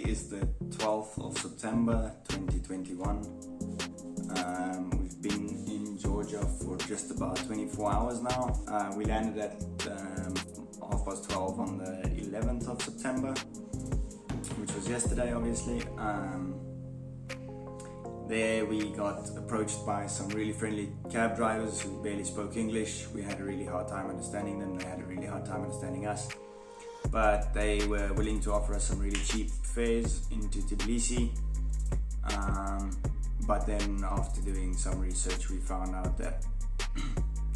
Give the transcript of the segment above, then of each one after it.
is the 12th of September 2021. We've been in Georgia for just about 24 hours now. We landed at 12:30 on the 11th of September, which was yesterday obviously. There we got approached by some really friendly cab drivers who barely spoke English. We had a really hard time understanding them, they had a really hard time understanding us. But they were willing to offer us some really cheap fares into Tbilisi. But then after doing some research we found out that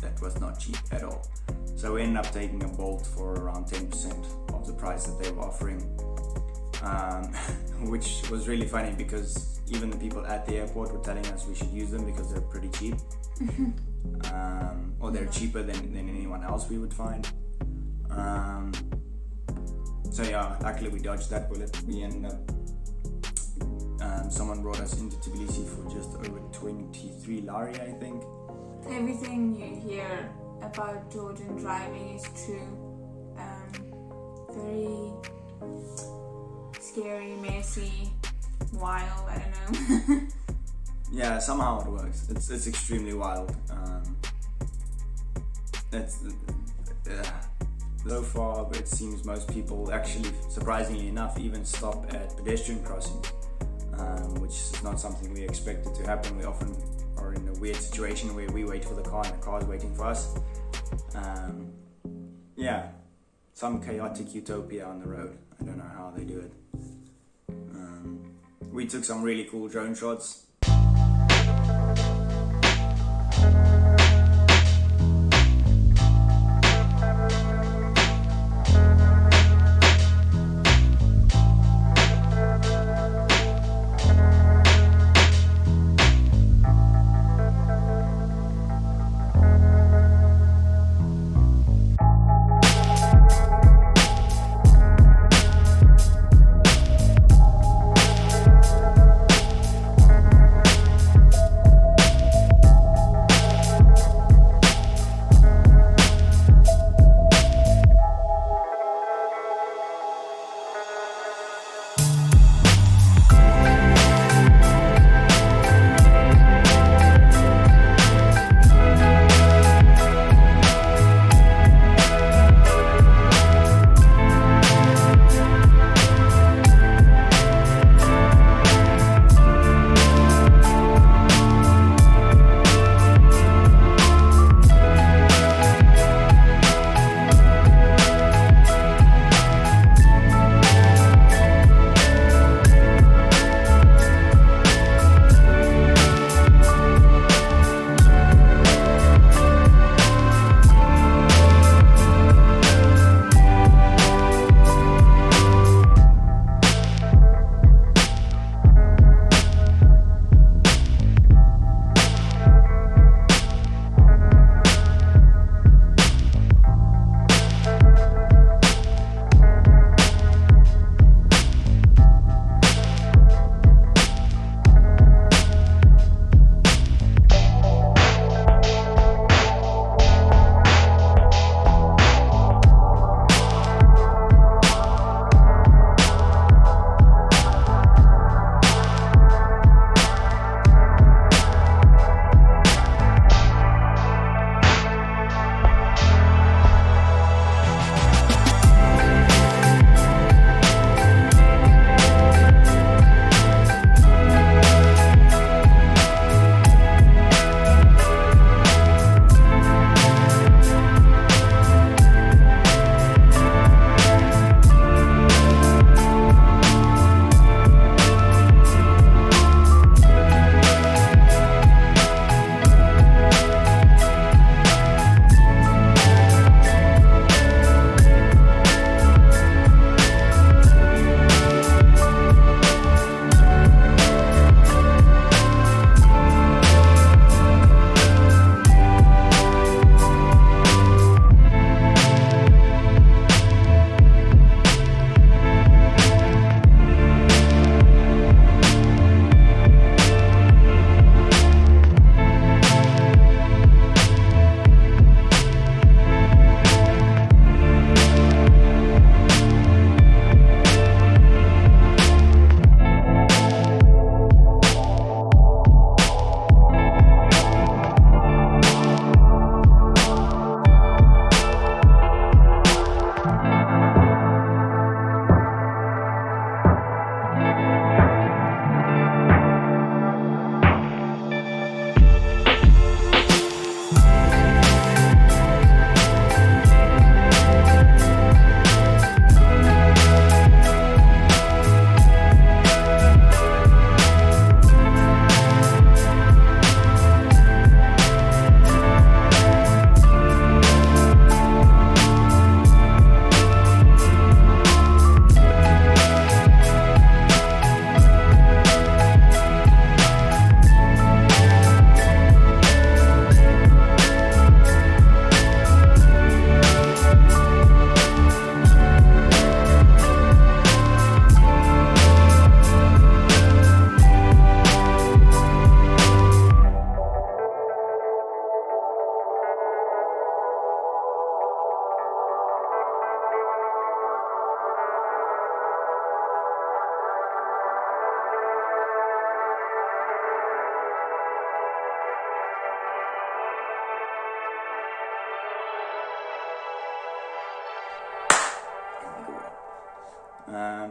that was not cheap at all. So we ended up taking a Bolt for around 10% of the price that they were offering. Which was really funny because even the people at the airport were telling us we should use them because they're pretty cheap. Or they're cheaper than anyone else we would find. So yeah, luckily we dodged that bullet. We ended up, someone brought us into Tbilisi for just over 23 lari, I think. Everything you hear about Georgian driving is true. Very scary, messy, wild, I don't know. Yeah, somehow it works. It's extremely wild. So far, it seems most people actually, surprisingly enough, even stop at pedestrian crossings, which is not something we expected to happen. We often are in a weird situation where we wait for the car and the car is waiting for us. Yeah, some chaotic utopia on the road. I don't know how they do it. We took some really cool drone shots.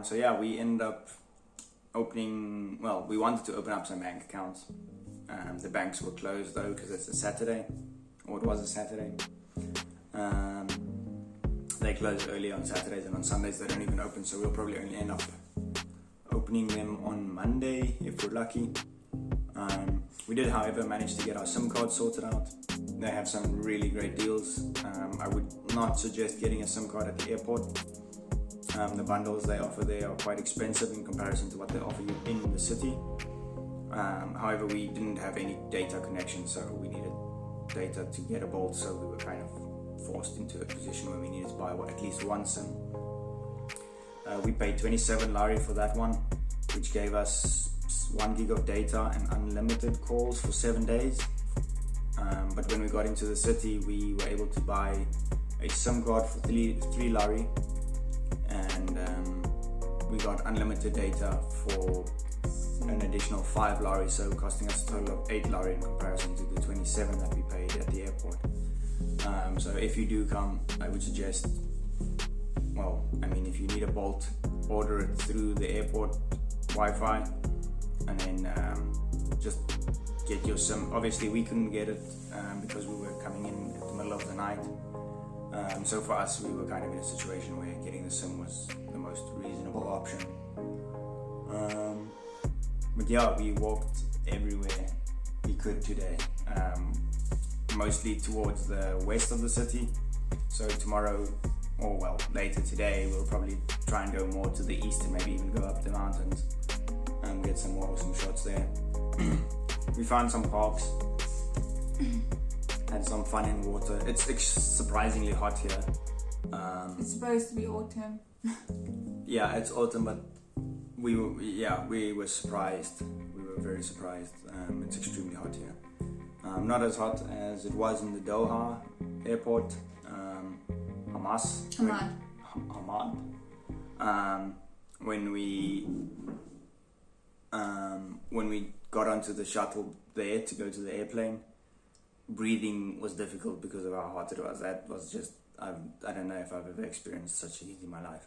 So yeah, we ended up opening, well, we wanted to open up some bank accounts. The banks were closed though because it's a Saturday, or it was a Saturday. They close early on Saturdays, and on Sundays they don't even open, so we'll probably only end up opening them on Monday if we're lucky. We did, however, manage to get our SIM card sorted out. They have some really great deals. I would not suggest getting a SIM card at the airport. The bundles they offer there are quite expensive in comparison to what they offer you in the city. However, we didn't have any data connection, so we needed data to get a Bolt, so we were kind of forced into a position where we needed to buy at least one SIM. We paid 27 lari for that one, which gave us 1 gig of data and unlimited calls for 7 days. But when we got into the city, we were able to buy a SIM card for 3 lari, and we got unlimited data for an additional 5 lari, so costing us a total of 8 lari in comparison to the 27 that we paid at the airport. So if you do come, I would suggest, well, I mean, if you need a Bolt, order it through the airport Wi-Fi, and then just get your SIM. Obviously we couldn't get it because we were coming in at the middle of the night. So for us, we were kind of in a situation where getting the SIM was the most reasonable option. But yeah, we walked everywhere we could today, mostly towards the west of the city. So tomorrow, or well, later today, we'll probably try and go more to the east and maybe even go up the mountains and get some more awesome shots there. We found some parks, had some fun in water. It's surprisingly hot here. It's supposed to be autumn. Yeah, it's autumn, but we were surprised. We were very surprised. It's extremely hot here. Not as hot as it was in the Doha airport, Hamad. When we got onto the shuttle there to go to the airplane, breathing was difficult because of how hot it was. That was just, I don't know if I've ever experienced such heat in my life.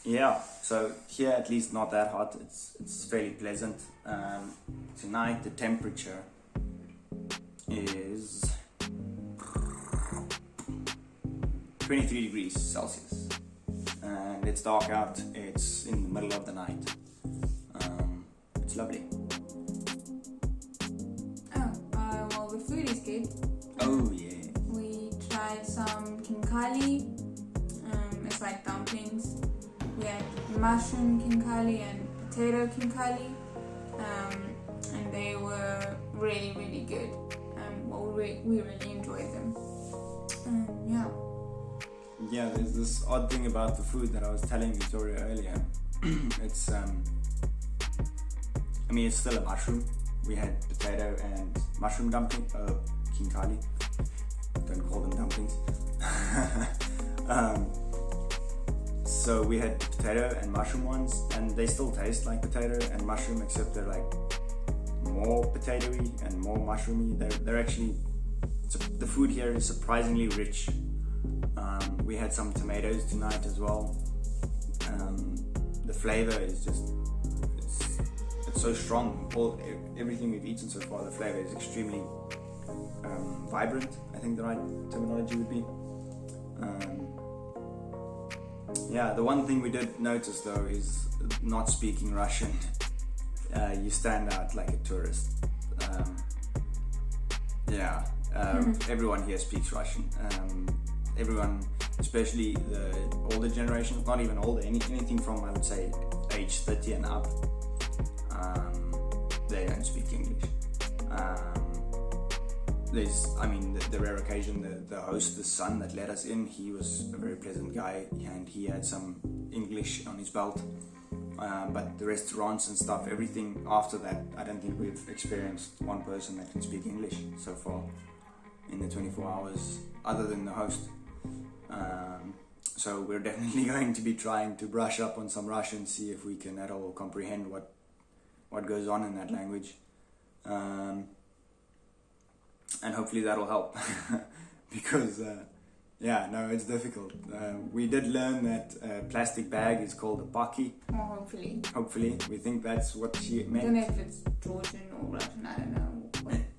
Yeah, so here at least not that hot. It's fairly pleasant. Tonight the temperature is 23 degrees Celsius, and it's dark out. It's in the middle of the night. It's lovely. Well, the food is good. Oh yeah. We tried some kinkali. It's like dumplings. We had mushroom kinkali and potato kinkali, and they were really, really good. We really enjoyed them. Yeah, there's this odd thing about the food that I was telling Victoria earlier. It's it's still a mushroom. We had potato and mushroom dumpling, kinkali. Don't call them dumplings. So we had potato and mushroom ones, and they still taste like potato and mushroom, except they're like more potatoey and more mushroomy. They're actually, the food here is surprisingly rich. We had some tomatoes tonight as well. The flavor is just, it's so strong. Everything we've eaten so far, the flavor is extremely vibrant, I think the right terminology would be. The one thing we did notice though is not speaking Russian. You stand out like a tourist. Everyone here speaks Russian. Everyone, especially the older generation, not even older, anything from, I would say, age 30 and up, they don't speak English. The rare occasion, the host, the son that let us in, he was a very pleasant guy, and he had some English on his belt. But the restaurants and stuff, everything after that, I don't think we've experienced one person that can speak English so far in the 24 hours, other than the host. So we're definitely going to be trying to brush up on some Russian, see if we can at all comprehend what goes on in that language. And hopefully that'll help because Yeah, no, it's difficult. We did learn that plastic bag is called a paki. Or hopefully. Hopefully, we think that's what she I don't meant. know if it's Georgian or Russian, I don't know.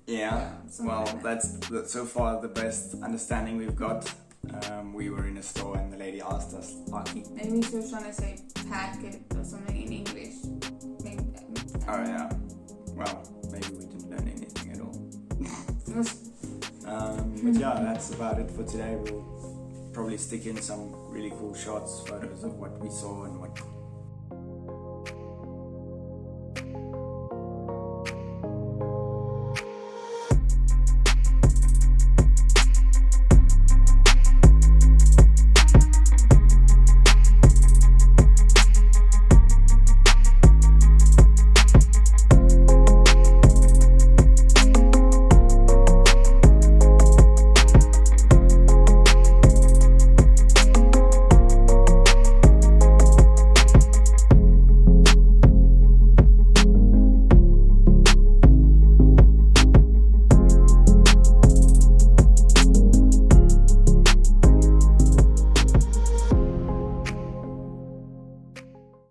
Yeah, something well, like that's so far the best understanding we've got. We were in a store and the lady asked us paki. Maybe she was trying to say packet or something in English. Maybe, Oh yeah. Well, maybe we didn't learn anything at all. But yeah, that's about it for today. We'll probably stick in some really cool shots, photos of what we saw and what